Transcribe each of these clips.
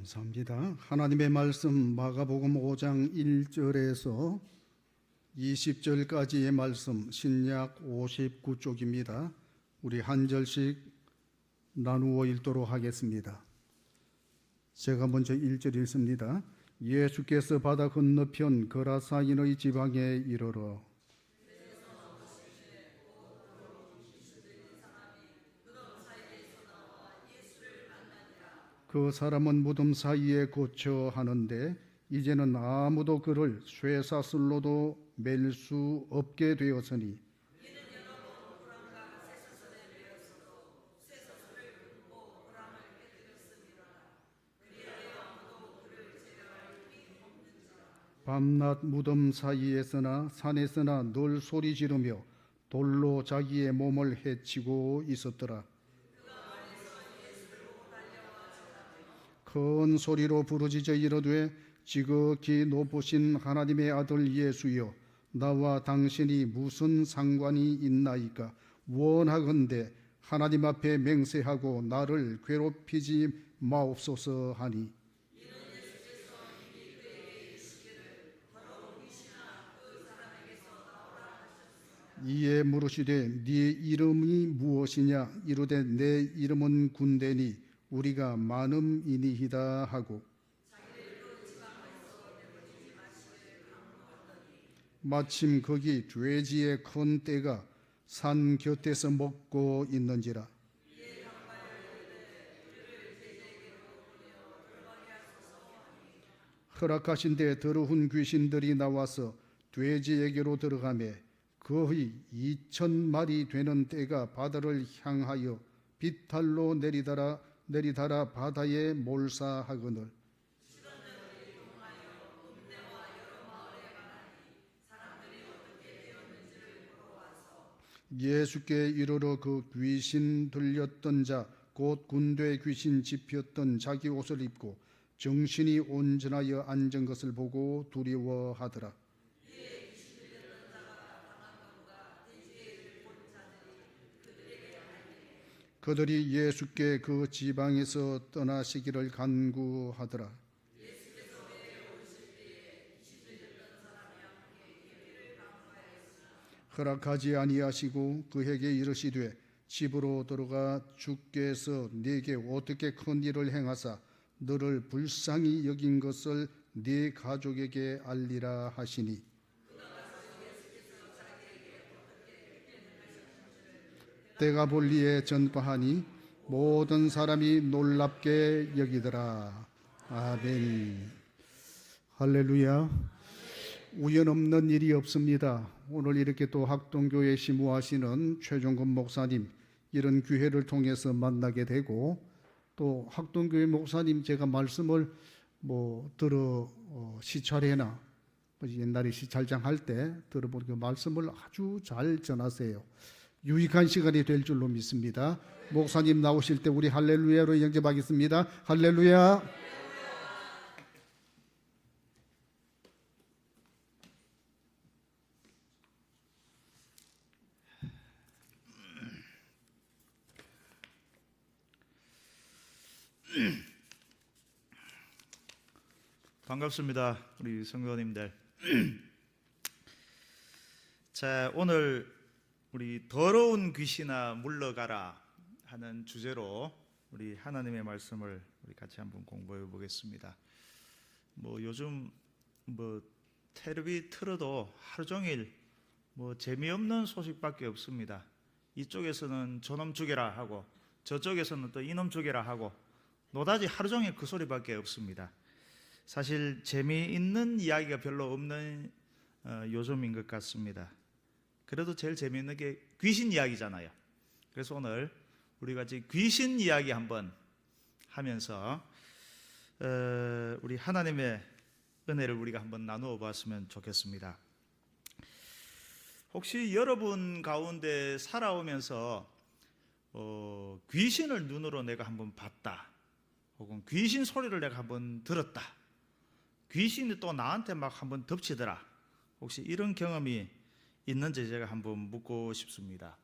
감사합니다. 하나님의 말씀 마가복음 5장 1절에서 20절까지의 말씀 신약 59쪽입니다. 우리 한 절씩 나누어 읽도록 하겠습니다. 제가 먼저 1절 읽습니다. 예수께서 바다 건너편 거라사인의 지방에 이르러 그 사람은 무덤 사이에 거처 하는데 이제는 아무도 그를 쇠사슬로도 맬 수 없게 되었으니 밤낮 무덤 사이에서나 산에서나 늘 소리 지르며 돌로 자기의 몸을 해치고 있었더라. 큰 소리로 부르짖어 이르되 지극히 높으신 하나님의 아들 예수여, 나와 당신이 무슨 상관이 있나이까? 원하건대 하나님 앞에 맹세하고 나를 괴롭히지 마옵소서 하니 이에 물으시되 네 이름이 무엇이냐? 이르되 내 이름은 군대니 우리가 많음이니이다 하고 마침 거기 돼지의 큰 떼가 산 곁에서 먹고 있는지라. 허락하신 데 더러운 귀신들이 나와서 돼지에게로 들어가매 거의 2,000마리 되는 떼가 바다를 향하여 비탈로 내리달아 바다에 몰사하거늘 예수께 이르러 그 귀신 들렸던 자 곧 군대 귀신 집혔던 자기 옷을 입고 정신이 온전하여 앉은 것을 보고 두려워하더라. 그들이 예수께 그 지방에서 떠나시기를 간구하더라. 허락하지 아니하시고 그에게 이르시되 집으로 들어가 주께서 네게 어떻게 큰 일을 행하사 너를 불쌍히 여긴 것을 네 가족에게 알리라 하시니 때가 볼리에 전파하니 모든 사람이 놀랍게 여기더라. 아멘. 할렐루야. 우연 없는 일이 없습니다. 오늘 이렇게 또 학동교회 심우하시는 최종근 목사님 이런 기회를 통해서 만나게 되고 또 학동교회 목사님 제가 말씀을 들어 시찰회나 옛날에 시찰장 할 때 들어본 그 말씀을 아주 잘 전하세요. 유익한 시간이 될 줄로 믿습니다. 목사님 나오실 때 우리 할렐루야로 영접하겠습니다. 할렐루야. 반갑습니다. 우리 성도님들. 자, 오늘 우리 더러운 귀신아 물러가라 하는 주제로 우리 하나님의 말씀을 우리 같이 한번 공부해 보겠습니다. 요즘 텔레비 틀어도 하루 종일 재미없는 소식밖에 없습니다. 이쪽에서는 저놈 죽여라 하고 저쪽에서는 또 이놈 죽여라 하고 노다지 하루 종일 그 소리밖에 없습니다. 사실 재미있는 이야기가 별로 없는 요즘인 것 같습니다. 그래도 제일 재미있는 게 귀신 이야기잖아요. 그래서 오늘 우리 같이 귀신 이야기 한번 하면서 우리 하나님의 은혜를 우리가 한번 나누어 봤으면 좋겠습니다. 혹시 여러분 가운데 살아오면서 귀신을 눈으로 내가 한번 봤다, 혹은 귀신 소리를 내가 한번 들었다, 귀신이 또 나한테 막 한번 덮치더라, 혹시 이런 경험이 있는지 제가 한번 묻고 싶습니다.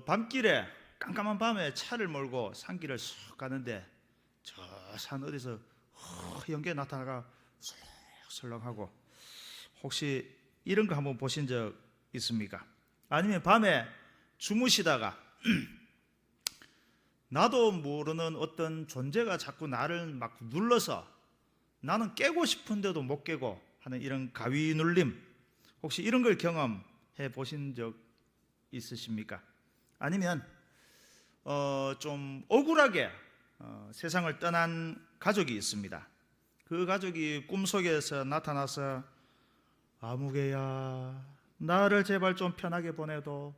밤길에 깜깜한 밤에 차를 몰고 산길을 쑥 가는데 저 산 어디서 연기에 나타나가 설렁설렁하고, 혹시 이런 거 한번 보신 적 있습니까? 아니면 밤에 주무시다가 나도 모르는 어떤 존재가 자꾸 나를 막 눌러서 나는 깨고 싶은데도 못 깨고 하는 이런 가위 눌림, 혹시 이런 걸 경험해 보신 적 있으십니까? 아니면 좀 억울하게 세상을 떠난 가족이 있습니다. 그 가족이 꿈속에서 나타나서 아무개야, 나를 제발 좀 편하게 보내도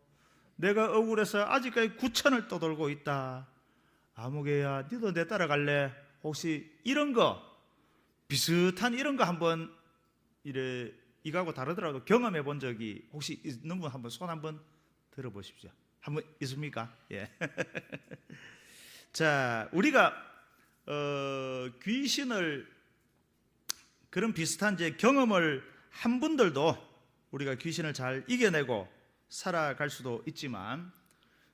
내가 억울해서 아직까지 구천을 떠돌고 있다. 아무개야, 니도 내 따라갈래? 혹시 이런 거, 비슷한 이런 거 한번 이거하고 다르더라도 경험해 본 적이 혹시 있는 분 한번 손 한번 들어보십시오. 한번 있습니까? 예. 자, 우리가 귀신을, 그런 비슷한 이제 경험을 한 분들도 우리가 귀신을 잘 이겨내고 살아갈 수도 있지만,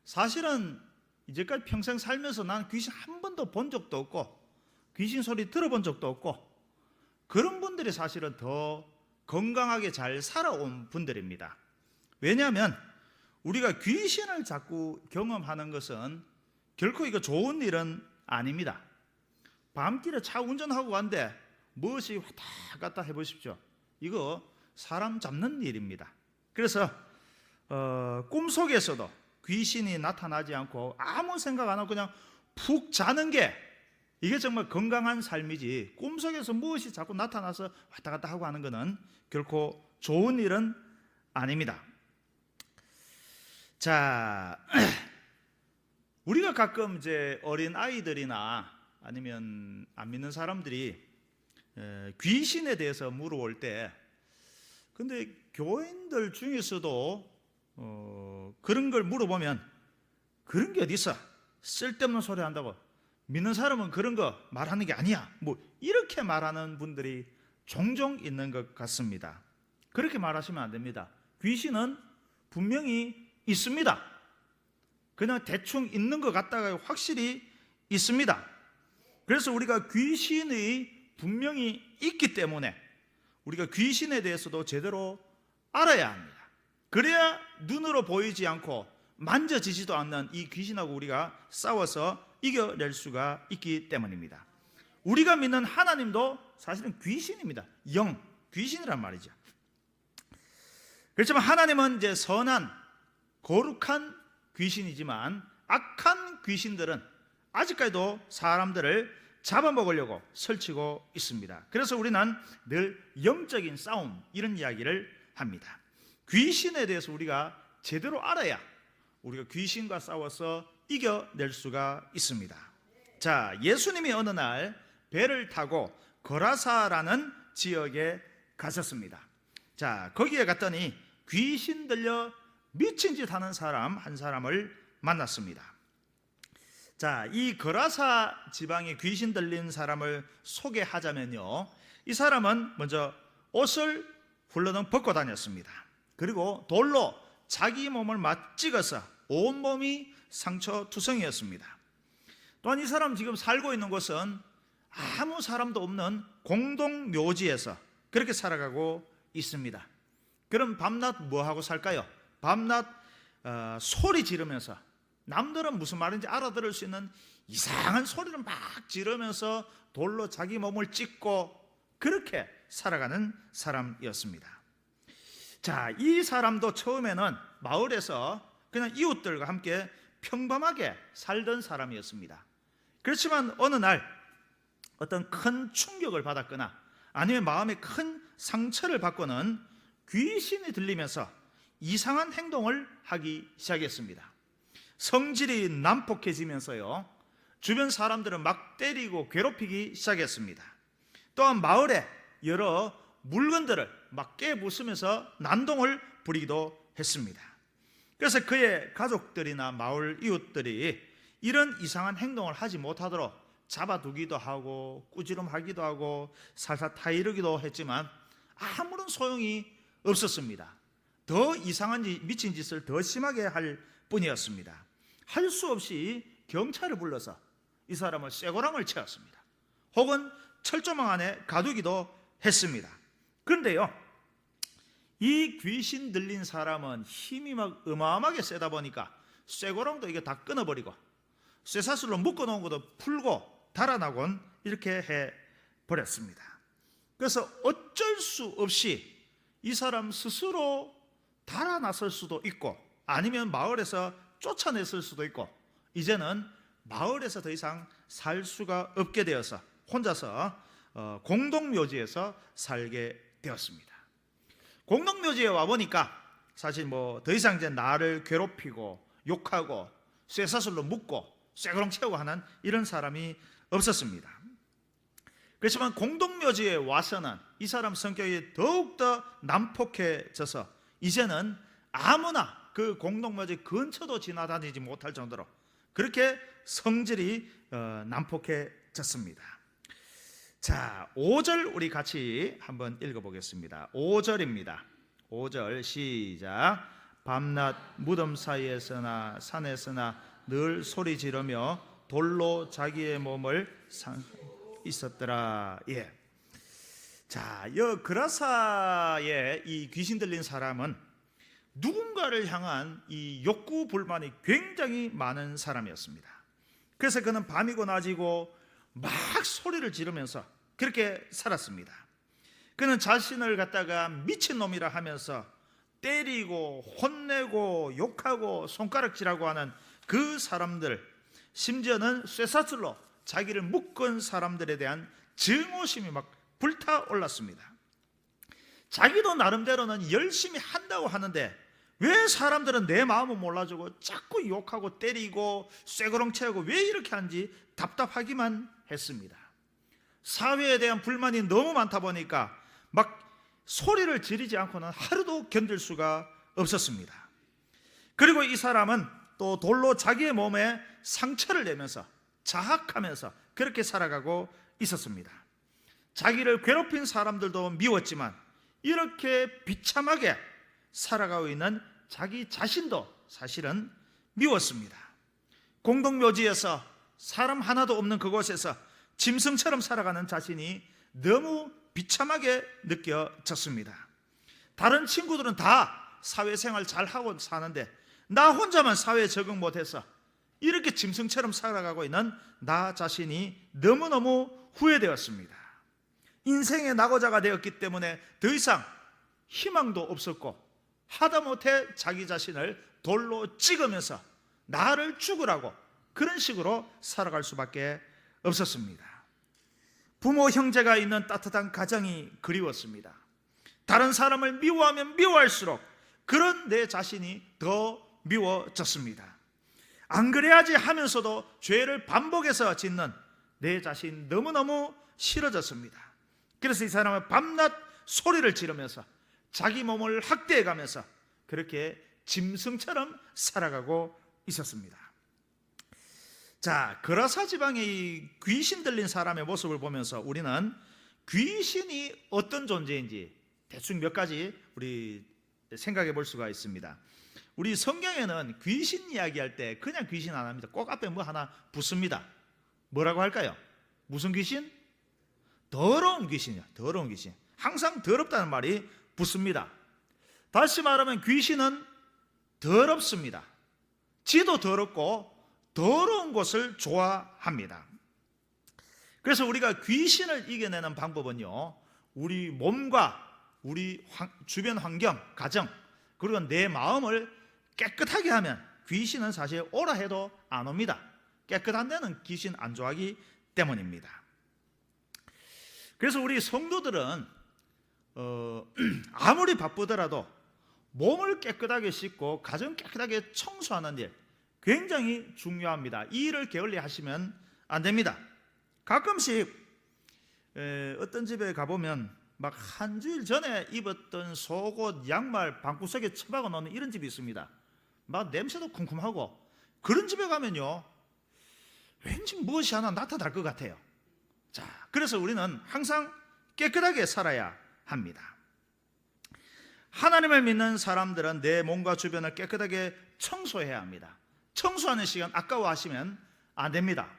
사실은 이제까지 평생 살면서 난 귀신 한 번도 본 적도 없고 귀신 소리 들어본 적도 없고, 그런 분들이 사실은 더 건강하게 잘 살아온 분들입니다. 왜냐하면 우리가 귀신을 자꾸 경험하는 것은 결코 이거 좋은 일은 아닙니다. 밤길에 차 운전하고 간데 무엇이 왔다 갔다 해보십시오. 이거 사람 잡는 일입니다. 그래서 꿈속에서도 귀신이 나타나지 않고 아무 생각 안 하고 그냥 푹 자는 게, 이게 정말 건강한 삶이지, 꿈속에서 무엇이 자꾸 나타나서 왔다 갔다 하고 하는 것은 결코 좋은 일은 아닙니다. 자, 우리가 가끔 이제 어린 아이들이나 아니면 안 믿는 사람들이 귀신에 대해서 물어볼 때, 근데 교인들 중에서도 그런 걸 물어보면 그런 게 어디 있어? 쓸데없는 소리 한다고. 믿는 사람은 그런 거 말하는 게 아니야. 뭐 이렇게 말하는 분들이 종종 있는 것 같습니다. 그렇게 말하시면 안 됩니다. 귀신은 분명히 있습니다. 그냥 대충 있는 것 같다가 확실히 있습니다. 그래서 우리가 귀신이 분명히 있기 때문에 우리가 귀신에 대해서도 제대로 알아야 합니다. 그래야 눈으로 보이지 않고 만져지지도 않는 이 귀신하고 우리가 싸워서 이겨낼 수가 있기 때문입니다. 우리가 믿는 하나님도 사실은 귀신입니다. 영, 귀신이란 말이죠. 그렇지만 하나님은 이제 선한, 거룩한 귀신이지만 악한 귀신들은 아직까지도 사람들을 잡아먹으려고 설치고 있습니다. 그래서 우리는 늘 영적인 싸움, 이런 이야기를 합니다. 귀신에 대해서 우리가 제대로 알아야 우리가 귀신과 싸워서 이겨낼 수가 있습니다. 자, 예수님이 어느 날 배를 타고 거라사라는 지역에 가셨습니다. 자, 거기에 갔더니 귀신 들려 미친 짓 하는 사람 한 사람을 만났습니다. 자, 이 거라사 지방에 귀신 들린 사람을 소개하자면요, 이 사람은 먼저 옷을 훌러덩 벗고 다녔습니다. 그리고 돌로 자기 몸을 맞찍어서 온몸이 상처투성이었습니다. 또한 이 사람 지금 살고 있는 곳은 아무 사람도 없는 공동묘지에서 그렇게 살아가고 있습니다. 그럼 밤낮 뭐하고 살까요? 밤낮 소리 지르면서, 남들은 무슨 말인지 알아들을 수 있는 이상한 소리를 막 지르면서 돌로 자기 몸을 찢고 그렇게 살아가는 사람이었습니다. 자, 이 사람도 처음에는 마을에서 그냥 이웃들과 함께 평범하게 살던 사람이었습니다. 그렇지만 어느 날 어떤 큰 충격을 받았거나 아니면 마음에 큰 상처를 받고는 귀신이 들리면서 이상한 행동을 하기 시작했습니다. 성질이 난폭해지면서요, 주변 사람들을 막 때리고 괴롭히기 시작했습니다. 또한 마을에 여러 물건들을 막 깨부수면서 난동을 부리기도 했습니다. 그래서 그의 가족들이나 마을 이웃들이 이런 이상한 행동을 하지 못하도록 잡아두기도 하고 꾸지름하기도 하고 살살 타이르기도 했지만 아무런 소용이 없었습니다. 더 이상한 미친 짓을 더 심하게 할 뿐이었습니다. 할 수 없이 경찰을 불러서 이 사람을 쇠고랑을 채웠습니다. 혹은 철조망 안에 가두기도 했습니다. 그런데요, 이 귀신 들린 사람은 힘이 막 어마어마하게 세다 보니까 쇠고랑도 이게 다 끊어버리고 쇠사슬로 묶어놓은 것도 풀고 달아나곤 이렇게 해버렸습니다. 그래서 어쩔 수 없이 이 사람 스스로 달아났을 수도 있고 아니면 마을에서 쫓아냈을 수도 있고 이제는 마을에서 더 이상 살 수가 없게 되어서 혼자서 공동묘지에서 살게 되었습니다. 공동묘지에 와보니까 사실 뭐 더 이상 이제 나를 괴롭히고 욕하고 쇠사슬로 묶고 쇠그렁 채우고 하는 이런 사람이 없었습니다. 그렇지만 공동묘지에 와서는 이 사람 성격이 더욱더 난폭해져서 이제는 아무나 그 공동묘지 근처도 지나다니지 못할 정도로 그렇게 성질이 난폭해졌습니다. 자, 5절 우리 같이 한번 읽어보겠습니다. 5절입니다. 5절 시작. 밤낮 무덤 사이에서나 산에서나 늘 소리 지르며 돌로 자기의 몸을 있었더라. 예. 자, 그라사의 이 귀신 들린 사람은 누군가를 향한 이 욕구 불만이 굉장히 많은 사람이었습니다. 그래서 그는 밤이고 낮이고 막 소리를 지르면서 그렇게 살았습니다. 그는 자신을 갖다가 미친놈이라 하면서 때리고 혼내고 욕하고 손가락질하고 하는 그 사람들, 심지어는 쇠사슬로 자기를 묶은 사람들에 대한 증오심이 막 불타올랐습니다. 자기도 나름대로는 열심히 한다고 하는데 왜 사람들은 내 마음을 몰라주고 자꾸 욕하고 때리고 쇠고렁 채우고 왜 이렇게 하는지 답답하기만 했습니다. 사회에 대한 불만이 너무 많다 보니까 막 소리를 지르지 않고는 하루도 견딜 수가 없었습니다. 그리고 이 사람은 또 돌로 자기의 몸에 상처를 내면서 자학하면서 그렇게 살아가고 있었습니다. 자기를 괴롭힌 사람들도 미웠지만 이렇게 비참하게 살아가고 있는 자기 자신도 사실은 미웠습니다. 공동묘지에서 사람 하나도 없는 그곳에서 짐승처럼 살아가는 자신이 너무 비참하게 느껴졌습니다. 다른 친구들은 다 사회생활 잘하고 사는데 나 혼자만 사회에 적응 못해서 이렇게 짐승처럼 살아가고 있는 나 자신이 너무너무 후회되었습니다. 인생의 낙오자가 되었기 때문에 더 이상 희망도 없었고 하다못해 자기 자신을 돌로 찍으면서 나를 죽으라고 그런 식으로 살아갈 수밖에 없었습니다. 부모 형제가 있는 따뜻한 가정이 그리웠습니다. 다른 사람을 미워하면 미워할수록 그런 내 자신이 더 미워졌습니다. 안 그래야지 하면서도 죄를 반복해서 짓는 내 자신 너무너무 싫어졌습니다. 그래서 이 사람은 밤낮 소리를 지르면서 자기 몸을 학대해가면서 그렇게 짐승처럼 살아가고 있었습니다. 자, 그라사 지방의 이 귀신 들린 사람의 모습을 보면서 우리는 귀신이 어떤 존재인지 대충 몇 가지 우리 생각해 볼 수가 있습니다. 우리 성경에는 귀신 이야기할 때 그냥 귀신 안 합니다. 꼭 앞에 뭐 하나 붙습니다. 뭐라고 할까요? 무슨 귀신? 더러운 귀신이요. 더러운 귀신. 항상 더럽다는 말이 붙습니다. 다시 말하면 귀신은 더럽습니다. 지도 더럽고 더러운 것을 좋아합니다. 그래서 우리가 귀신을 이겨내는 방법은요, 우리 몸과 우리 주변 환경, 가정, 그리고 내 마음을 깨끗하게 하면 귀신은 사실 오라 해도 안 옵니다. 깨끗한 데는 귀신 안 좋아하기 때문입니다. 그래서 우리 성도들은 아무리 바쁘더라도 몸을 깨끗하게 씻고 가정 깨끗하게 청소하는 일 굉장히 중요합니다. 이 일을 게을리 하시면 안 됩니다. 가끔씩 어떤 집에 가보면 막 한 주일 전에 입었던 속옷, 양말 방구석에 처박아 놓는 이런 집이 있습니다. 막 냄새도 쿰쿰하고 그런 집에 가면요 왠지 무엇이 하나 나타날 것 같아요. 자, 그래서 우리는 항상 깨끗하게 살아야 합니다. 하나님을 믿는 사람들은 내 몸과 주변을 깨끗하게 청소해야 합니다. 청소하는 시간 아까워하시면 안 됩니다.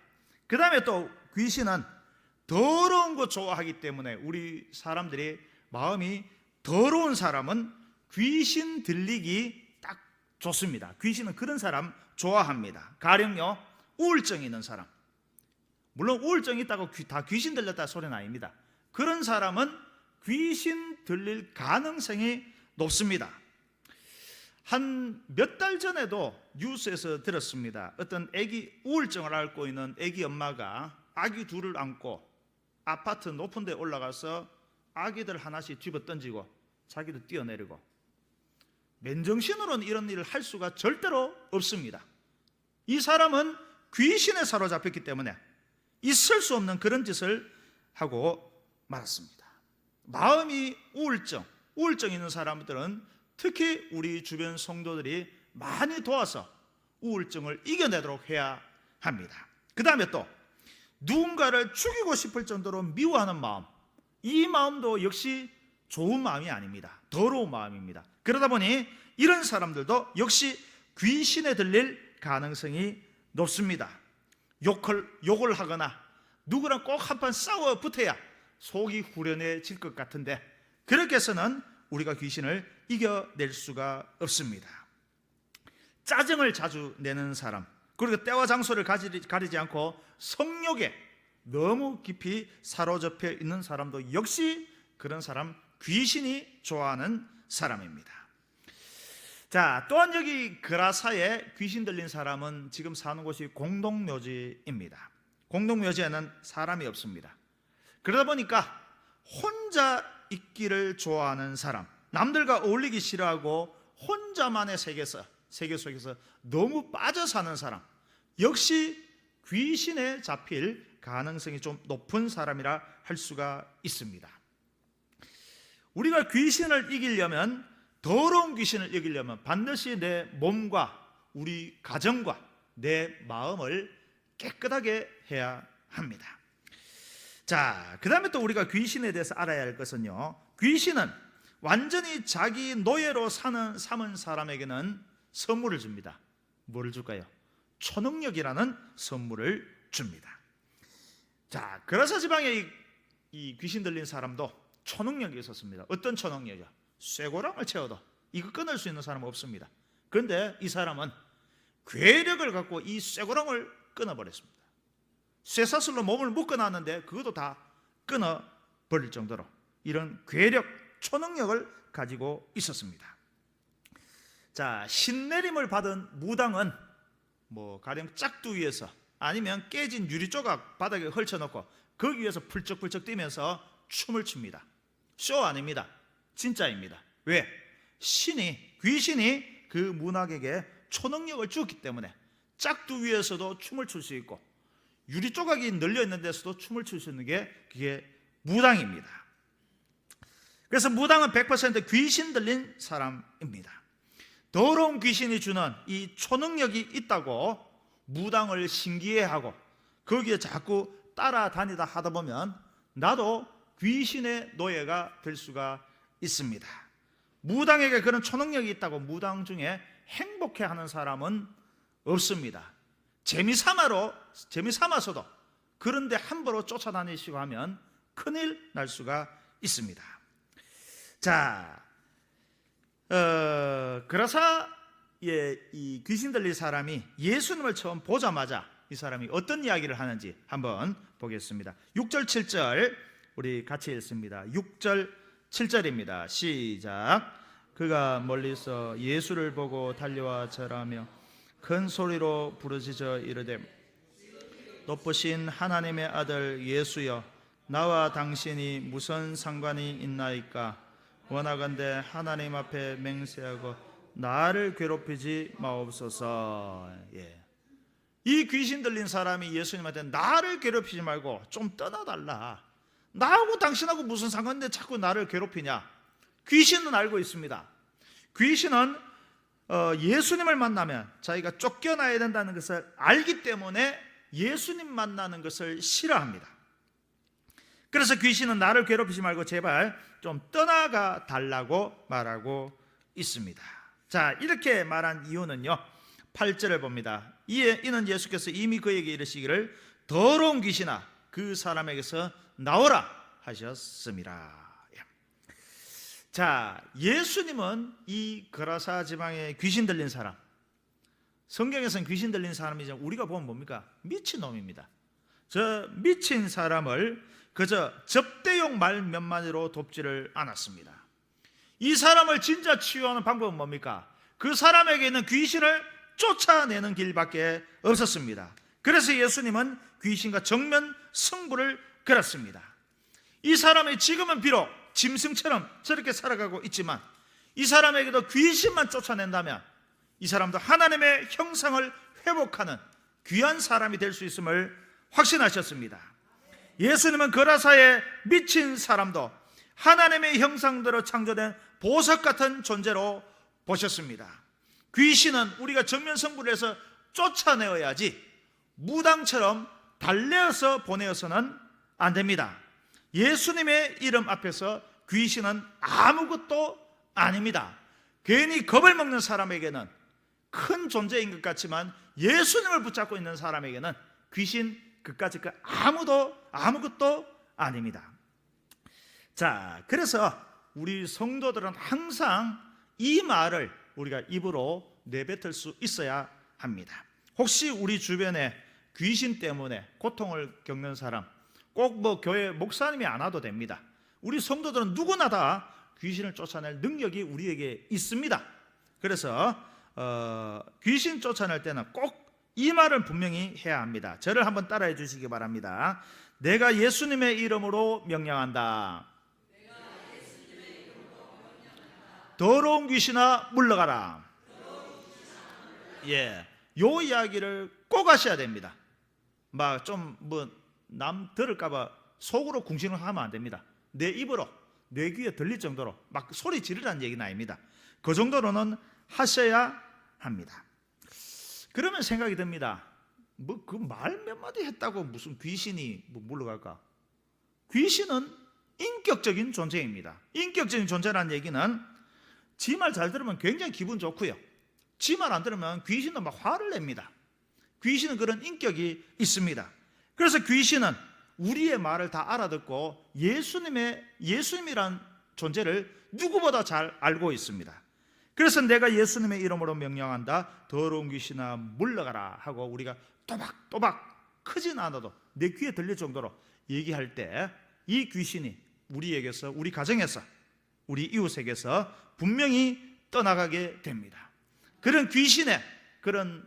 그 다음에 또 귀신은 더러운 거 좋아하기 때문에 우리 사람들이 마음이 더러운 사람은 귀신 들리기 딱 좋습니다. 귀신은 그런 사람 좋아합니다. 가령요, 우울증 있는 사람, 물론 우울증이 있다고 다 귀신 들렸다 소리는 아닙니다. 그런 사람은 귀신 들릴 가능성이 높습니다. 한 몇 달 전에도 뉴스에서 들었습니다. 어떤 아기, 우울증을 앓고 있는 아기 엄마가 아기 둘을 안고 아파트 높은 데 올라가서 아기들 하나씩 집어 던지고 자기도 뛰어내리고, 맨정신으로는 이런 일을 할 수가 절대로 없습니다. 이 사람은 귀신에 사로잡혔기 때문에 있을 수 없는 그런 짓을 하고 말았습니다. 마음이 우울증 있는 사람들은 특히 우리 주변 성도들이 많이 도와서 우울증을 이겨내도록 해야 합니다. 그 다음에 또 누군가를 죽이고 싶을 정도로 미워하는 마음, 이 마음도 역시 좋은 마음이 아닙니다. 더러운 마음입니다. 그러다 보니 이런 사람들도 역시 귀신에 들릴 가능성이 높습니다. 욕을 하거나 누구랑 꼭 한판 싸워 붙어야 속이 후련해질 것 같은데, 그렇게 해서는 우리가 귀신을 이겨낼 수가 없습니다. 짜증을 자주 내는 사람, 그리고 때와 장소를 가리지 않고 성욕에 너무 깊이 사로잡혀 있는 사람도 역시 그런 사람, 귀신이 좋아하는 사람입니다. 자, 또한 여기 그라사에 귀신 들린 사람은 지금 사는 곳이 공동묘지입니다. 공동묘지에는 사람이 없습니다. 그러다 보니까 혼자 있기를 좋아하는 사람, 남들과 어울리기 싫어하고 혼자만의 세계 속에서 너무 빠져 사는 사람, 역시 귀신에 잡힐 가능성이 좀 높은 사람이라 할 수가 있습니다. 우리가 귀신을 이기려면, 더러운 귀신을 이기려면 반드시 내 몸과 우리 가정과 내 마음을 깨끗하게 해야 합니다. 자, 그 다음에 또 우리가 귀신에 대해서 알아야 할 것은요, 귀신은 완전히 자기 노예로 삼은 사람에게는 선물을 줍니다. 뭐를 줄까요? 초능력이라는 선물을 줍니다. 자, 그라사 지방에 이 귀신 들린 사람도 초능력이 있었습니다. 어떤 초능력이요? 쇠고랑을 채워도 이거 끊을 수 있는 사람은 없습니다. 그런데 이 사람은 괴력을 갖고 이 쇠고랑을 끊어버렸습니다. 쇠사슬로 몸을 묶어놨는데 그것도 다 끊어버릴 정도로 이런 괴력, 초능력을 가지고 있었습니다. 자, 신내림을 받은 무당은 가령 짝두위에서 아니면 깨진 유리조각 바닥에 헐쳐놓고 거기 위에서 풀쩍풀쩍 뛰면서 춤을 춥니다. 쇼 아닙니다. 진짜입니다. 왜? 귀신이 그 문학에게 초능력을 주었기 때문에 짝두위에서도 춤을 출 수 있고 유리조각이 널려있는 데서도 춤을 출 수 있는 게 그게 무당입니다. 그래서 무당은 100% 귀신 들린 사람입니다. 더러운 귀신이 주는 이 초능력이 있다고 무당을 신기해하고 거기에 자꾸 따라다니다 하다 보면 나도 귀신의 노예가 될 수가 있습니다. 무당에게 그런 초능력이 있다고 무당 중에 행복해하는 사람은 없습니다. 재미삼아서도 그런데 함부로 쫓아다니시고 하면 큰일 날 수가 있습니다. 자, 그라사의 이 귀신 들린 사람이 예수님을 처음 보자마자 이 사람이 어떤 이야기를 하는지 한번 보겠습니다. 6절 7절 우리 같이 읽습니다. 6절 7절입니다. 시작. 그가 멀리서 예수를 보고 달려와 절하며 큰 소리로 부르짖어 이르되 높으신 하나님의 아들 예수여, 나와 당신이 무슨 상관이 있나이까? 원하건대 하나님 앞에 맹세하고 나를 괴롭히지 마옵소서. 이 귀신 들린 사람이 예수님한테 나를 괴롭히지 말고 좀 떠나달라, 나하고 당신하고 무슨 상관인데 자꾸 나를 괴롭히냐. 귀신은 알고 있습니다. 귀신은 예수님을 만나면 자기가 쫓겨나야 된다는 것을 알기 때문에 예수님 만나는 것을 싫어합니다. 그래서 귀신은 나를 괴롭히지 말고 제발 좀 떠나가 달라고 말하고 있습니다. 자, 이렇게 말한 이유는요, 8절을 봅니다. 이는 예수께서 이미 그에게 이르시기를 더러운 귀신아 그 사람에게서 나오라 하셨습니다. 자, 예수님은 이 거라사 지방에 귀신 들린 사람, 성경에서는 귀신 들린 사람이 우리가 보면 뭡니까? 미친놈입니다. 저 미친 사람을 그저 접대용 말 몇 마디로 돕지를 않았습니다. 이 사람을 진짜 치유하는 방법은 뭡니까? 그 사람에게 있는 귀신을 쫓아내는 길밖에 없었습니다. 그래서 예수님은 귀신과 정면 승부를 걸었습니다. 이 사람이 지금은 비록 짐승처럼 저렇게 살아가고 있지만 이 사람에게도 귀신만 쫓아낸다면 이 사람도 하나님의 형상을 회복하는 귀한 사람이 될 수 있음을 확신하셨습니다. 예수님은 거라사의 미친 사람도 하나님의 형상대로 창조된 보석 같은 존재로 보셨습니다. 귀신은 우리가 정면 승부를 해서 쫓아내어야지 무당처럼 달래어서 보내어서는 안 됩니다. 예수님의 이름 앞에서 귀신은 아무것도 아닙니다. 괜히 겁을 먹는 사람에게는 큰 존재인 것 같지만 예수님을 붙잡고 있는 사람에게는 귀신 그까짓 거 아무것도 아닙니다. 자, 그래서 우리 성도들은 항상 이 말을 우리가 입으로 내뱉을 수 있어야 합니다. 혹시 우리 주변에 귀신 때문에 고통을 겪는 사람, 꼭 뭐 교회 목사님이 안 와도 됩니다. 우리 성도들은 누구나 다 귀신을 쫓아낼 능력이 우리에게 있습니다. 그래서 귀신 쫓아낼 때는 꼭 이 말을 분명히 해야 합니다. 저를 한번 따라해 주시기 바랍니다. 내가 예수님의 이름으로 명령한다. 더러운 귀신아 물러가라. 예, 요 이야기를 꼭 하셔야 됩니다. 막 좀 남 들을까봐 속으로 궁시렁 하면 안 됩니다. 내 입으로, 내 귀에 들릴 정도로 막 소리 지르라는 얘기는 아닙니다. 그 정도로는 하셔야 합니다. 그러면 생각이 듭니다. 그 말 몇 마디 했다고 무슨 귀신이 물러갈까? 귀신은 인격적인 존재입니다. 인격적인 존재라는 얘기는 지 말 잘 들으면 굉장히 기분 좋고요, 지 말 안 들으면 귀신은 막 화를 냅니다. 귀신은 그런 인격이 있습니다. 그래서 귀신은 우리의 말을 다 알아듣고 예수님이란 존재를 누구보다 잘 알고 있습니다. 그래서 내가 예수님의 이름으로 명령한다. 더러운 귀신아 물러가라 하고 우리가 또박또박 크진 않아도 내 귀에 들릴 정도로 얘기할 때 이 귀신이 우리에게서, 우리 가정에서, 우리 이웃에게서 분명히 떠나가게 됩니다. 그런 귀신의 그런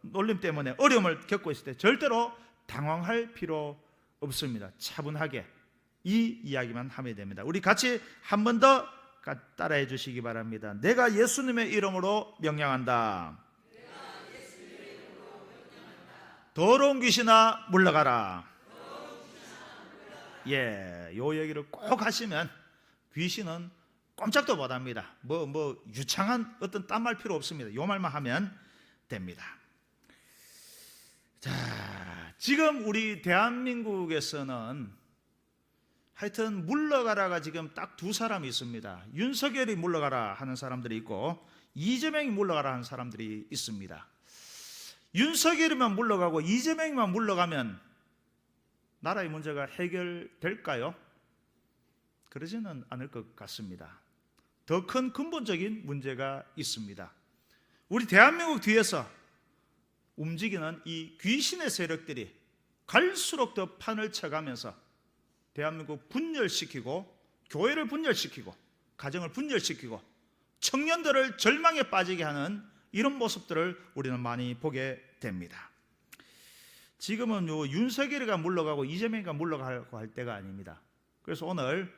놀림 때문에 어려움을 겪고 있을 때 절대로 당황할 필요 없습니다. 차분하게 이 이야기만 하면 됩니다. 우리 같이 한 번 더 따라해 주시기 바랍니다. 내가 예수님의 이름으로 명령한다. 더러운 귀신아 물러가라. 예, 요 얘기를 꼭 하시면 귀신은 꼼짝도 못합니다. 뭐 유창한 어떤 딴 말 필요 없습니다. 요 말만 하면 됩니다. 자, 지금 우리 대한민국에서는 하여튼 물러가라가 지금 딱 두 사람이 있습니다. 윤석열이 물러가라 하는 사람들이 있고 이재명이 물러가라 하는 사람들이 있습니다. 윤석열이만 물러가고 이재명이만 물러가면 나라의 문제가 해결될까요? 그러지는 않을 것 같습니다. 더 큰 근본적인 문제가 있습니다. 우리 대한민국 뒤에서 움직이는 이 귀신의 세력들이 갈수록 더 판을 쳐가면서 대한민국 분열시키고, 교회를 분열시키고, 가정을 분열시키고, 청년들을 절망에 빠지게 하는 이런 모습들을 우리는 많이 보게 됩니다. 지금은 윤석열이가 물러가고 이재명이가 물러가고 할 때가 아닙니다. 그래서 오늘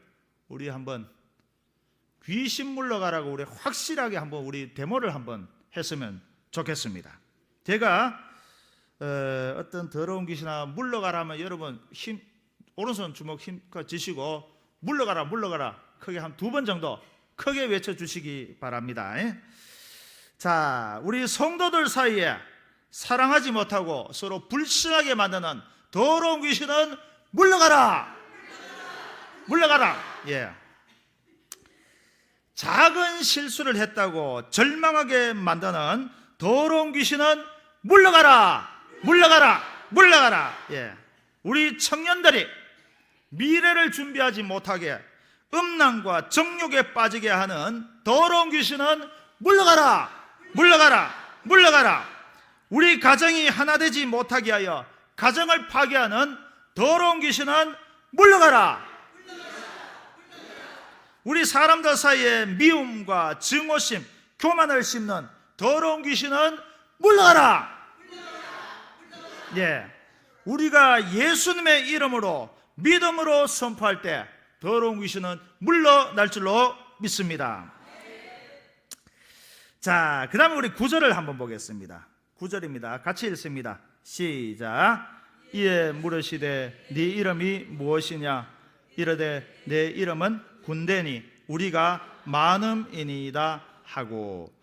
우리 한번 귀신 물러가라고 우리 확실하게 한번 우리 데모를 한번 했으면 좋겠습니다. 제가 어떤 더러운 귀신아 물러가라면 여러분 오른손 주먹 힘껏 쥐시고 물러가라 크게 한 2번 정도 크게 외쳐주시기 바랍니다. 자, 우리 성도들 사이에 사랑하지 못하고 서로 불신하게 만드는 더러운 귀신은 물러가라. 예. 작은 실수를 했다고 절망하게 만드는 더러운 귀신은 물러가라. 예. 우리 청년들이 미래를 준비하지 못하게 음란과 정욕에 빠지게 하는 더러운 귀신은 물러가라, 물러가라, 물러가라. 우리 가정이 하나 되지 못하게 하여 가정을 파괴하는 더러운 귀신은 물러가라. 우리 사람들 사이에 미움과 증오심, 교만을 심는 더러운 귀신은 물러가라. 예, 우리가 예수님의 이름으로 믿음으로 선포할 때 더러운 귀신은 물러날 줄로 믿습니다. 자, 그 다음에 우리 9절을 한번 보겠습니다. 9절입니다. 같이 읽습니다. 시작. 이에 물으시되 네 이름이 무엇이냐? 이르되 내 이름은 군대니 우리가 많음이니이다 하고.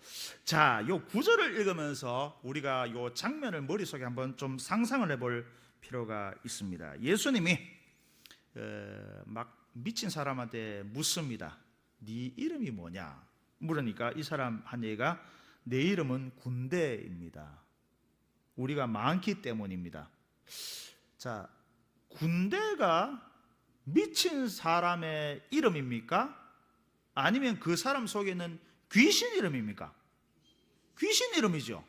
자, 요 9절을 읽으면서 우리가 요 장면을 머릿속에 한번 좀 상상을 해볼 필요가 있습니다. 예수님이 막 미친 사람한테 묻습니다. 네 이름이 뭐냐? 물으니까 이 사람 한 얘기가 내 이름은 군대입니다. 우리가 많기 때문입니다. 자, 군대가 미친 사람의 이름입니까? 아니면 그 사람 속에 있는 귀신 이름입니까? 귀신 이름이죠.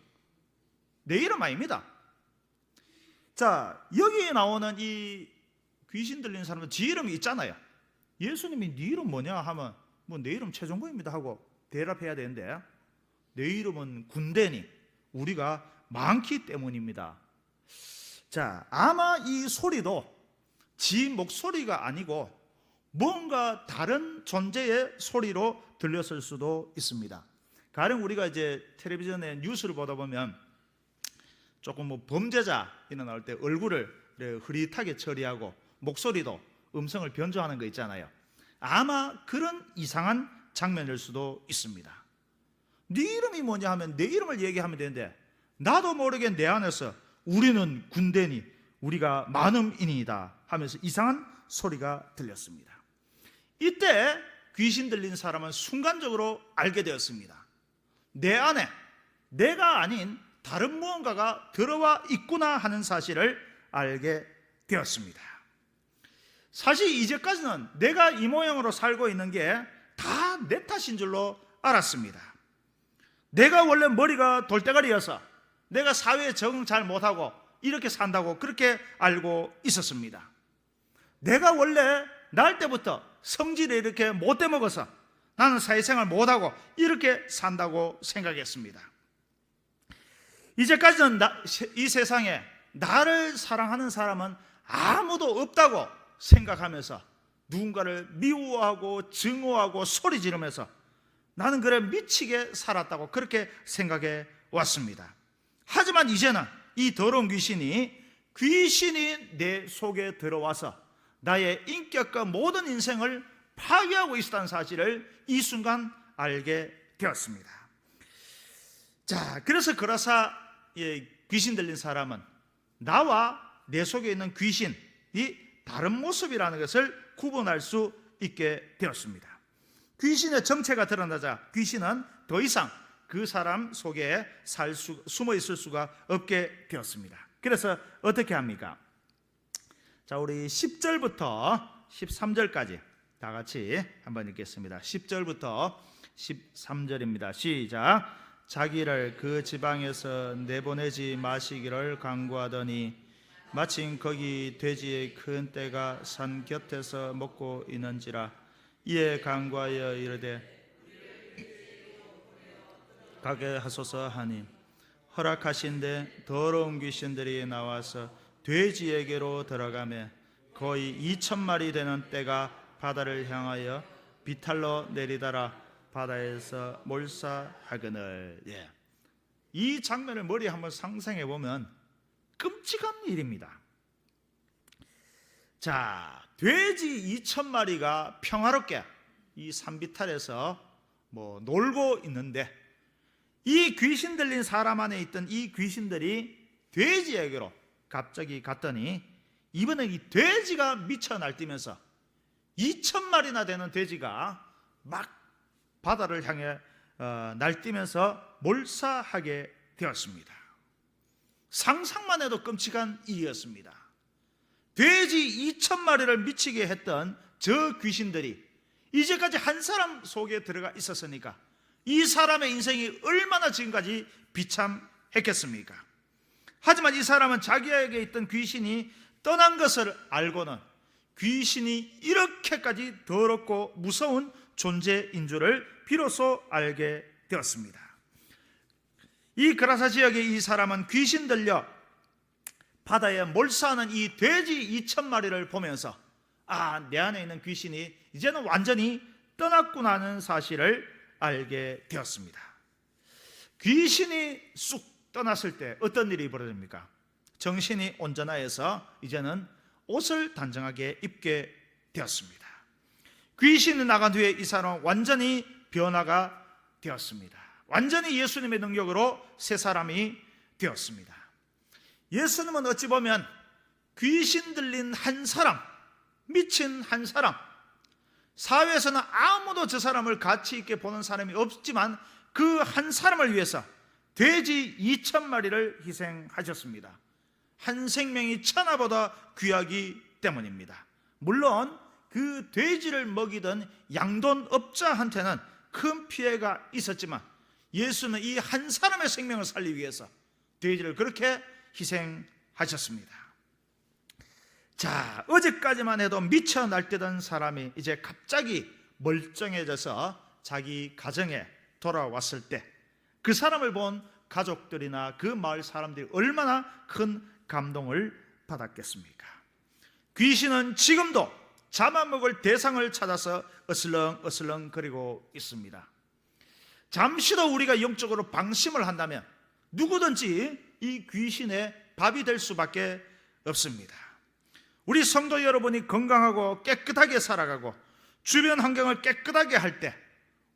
내 이름 아닙니다. 자, 여기에 나오는 이 귀신 들린 사람은 지 이름이 있잖아요. 예수님이 네 이름 뭐냐 하면 뭐 내 이름 최종구입니다 하고 대답해야 되는데, 내 이름은 군대니 우리가 많기 때문입니다. 자, 아마 이 소리도 지 목소리가 아니고 뭔가 다른 존재의 소리로 들렸을 수도 있습니다. 가령 우리가 이제 텔레비전에 뉴스를 보다 보면 조금 뭐 범죄자 일어날 때 얼굴을 흐릿하게 처리하고 목소리도 음성을 변조하는 거 있잖아요. 아마 그런 이상한 장면일 수도 있습니다. 네 이름이 뭐냐 하면 내 이름을 얘기하면 되는데, 나도 모르게 내 안에서 우리는 군대니 우리가 많음이니이다 하면서 이상한 소리가 들렸습니다. 이때 귀신 들린 사람은 순간적으로 알게 되었습니다. 내 안에 내가 아닌 다른 무언가가 들어와 있구나 하는 사실을 알게 되었습니다. 사실 이제까지는 내가 이 모양으로 살고 있는 게 다 내 탓인 줄로 알았습니다. 내가 원래 머리가 돌대가리여서 내가 사회에 적응 잘 못하고 이렇게 산다고 그렇게 알고 있었습니다. 내가 원래 날 때부터 성질이 이렇게 못돼 먹어서 나는 사회생활 못하고 이렇게 산다고 생각했습니다. 이제까지는 이 세상에 나를 사랑하는 사람은 아무도 없다고 생각하면서 누군가를 미워하고 증오하고 소리 지르면서 나는 그래 미치게 살았다고 그렇게 생각해 왔습니다. 하지만 이제는 이 더러운 귀신이 내 속에 들어와서 나의 인격과 모든 인생을 파괴하고 있다는 사실을 이 순간 알게 되었습니다. 자, 그래서 그라사 귀신 들린 사람은 나와 내 속에 있는 귀신이 다른 모습이라는 것을 구분할 수 있게 되었습니다. 귀신의 정체가 드러나자 귀신은 더 이상 그 사람 속에 숨어 있을 수가 없게 되었습니다. 그래서 어떻게 합니까? 자, 우리 10절부터 13절까지 다 같이 한번 읽겠습니다. 10절부터 13절입니다. 시작. 자기를 그 지방에서 내보내지 마시기를 강구하더니 마침 거기 돼지의 큰 떼가 산 곁에서 먹고 있는지라. 이에 강구하여 이르되 가게 하소서 하니 허락하신데 더러운 귀신들이 나와서 돼지에게로 들어가매 거의 2,000마리 되는 떼가 바다를 향하여 비탈로 내리다라 바다에서 몰사하거늘. 이 장면을 머리에 한번 상상해 보면 끔찍한 일입니다. 자, 돼지 2,000마리가 평화롭게 이 산비탈에서 놀고 있는데, 이 귀신 들린 사람 안에 있던 이 귀신들이 돼지에게로 갑자기 갔더니 이번에 이 돼지가 미쳐 날뛰면서 2,000마리나 되는 돼지가 막 바다를 향해 날뛰면서 몰사하게 되었습니다. 상상만 해도 끔찍한 일이었습니다. 돼지 2,000마리를 미치게 했던 저 귀신들이 이제까지 한 사람 속에 들어가 있었으니까 이 사람의 인생이 얼마나 지금까지 비참했겠습니까? 하지만 이 사람은 자기에게 있던 귀신이 떠난 것을 알고는 귀신이 이렇게까지 더럽고 무서운 존재인 줄을 비로소 알게 되었습니다. 이 그라사 지역의 이 사람은 귀신 들려 바다에 몰사하는 이 돼지 2,000마리를 보면서 내 안에 있는 귀신이 이제는 완전히 떠났구나 하는 사실을 알게 되었습니다. 귀신이 쑥 떠났을 때 어떤 일이 벌어집니까? 정신이 온전하여서 이제는 옷을 단정하게 입게 되었습니다. 귀신이 나간 후에 이 사람은 완전히 변화가 되었습니다. 완전히 예수님의 능력으로 새 사람이 되었습니다. 예수님은 어찌 보면 귀신 들린 한 사람, 미친 한 사람, 사회에서는 아무도 저 사람을 가치 있게 보는 사람이 없지만 그 한 사람을 위해서 돼지 2,000마리를 희생하셨습니다. 한 생명이 천하보다 귀하기 때문입니다. 물론 그 돼지를 먹이던 양돈업자한테는 큰 피해가 있었지만 예수는 이 한 사람의 생명을 살리기 위해서 돼지를 그렇게 희생하셨습니다. 자, 어제까지만 해도 미쳐 날뛰던 사람이 이제 갑자기 멀쩡해져서 자기 가정에 돌아왔을 때 그 사람을 본 가족들이나 그 마을 사람들이 얼마나 큰 감동을 받았겠습니까? 귀신은 지금도 잡아먹을 대상을 찾아서 어슬렁어슬렁 거리고 있습니다. 잠시도 우리가 영적으로 방심을 한다면 누구든지 이 귀신의 밥이 될 수밖에 없습니다. 우리 성도 여러분이 건강하고 깨끗하게 살아가고 주변 환경을 깨끗하게 할 때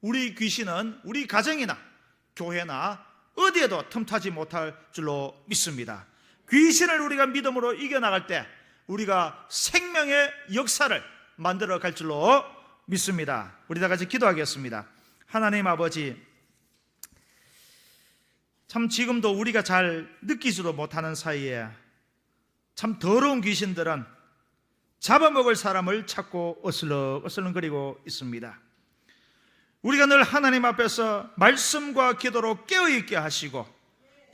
우리 귀신은 우리 가정이나 교회나 어디에도 틈타지 못할 줄로 믿습니다. 귀신을 우리가 믿음으로 이겨나갈 때 우리가 생명의 역사를 만들어 갈 줄로 믿습니다. 우리 다 같이 기도하겠습니다. 하나님 아버지, 참 지금도 우리가 잘 느끼지도 못하는 사이에 참 더러운 귀신들은 잡아먹을 사람을 찾고 어슬렁어슬렁거리고 있습니다. 우리가 늘 하나님 앞에서 말씀과 기도로 깨어있게 하시고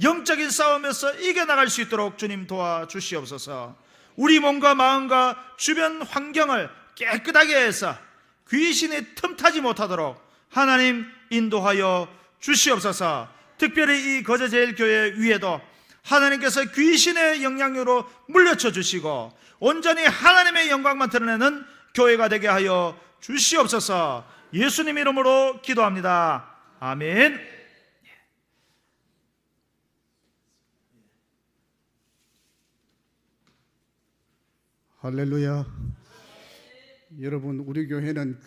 영적인 싸움에서 이겨나갈 수 있도록 주님 도와주시옵소서. 우리 몸과 마음과 주변 환경을 깨끗하게 해서 귀신이 틈타지 못하도록 하나님 인도하여 주시옵소서. 특별히 이 거제제일교회 위에도 하나님께서 귀신의 영향으로 물려쳐 주시고 온전히 하나님의 영광만 드러내는 교회가 되게 하여 주시옵소서. 예수님 이름으로 기도합니다. 아멘. 할렐루야. 여러분, 우리 교회는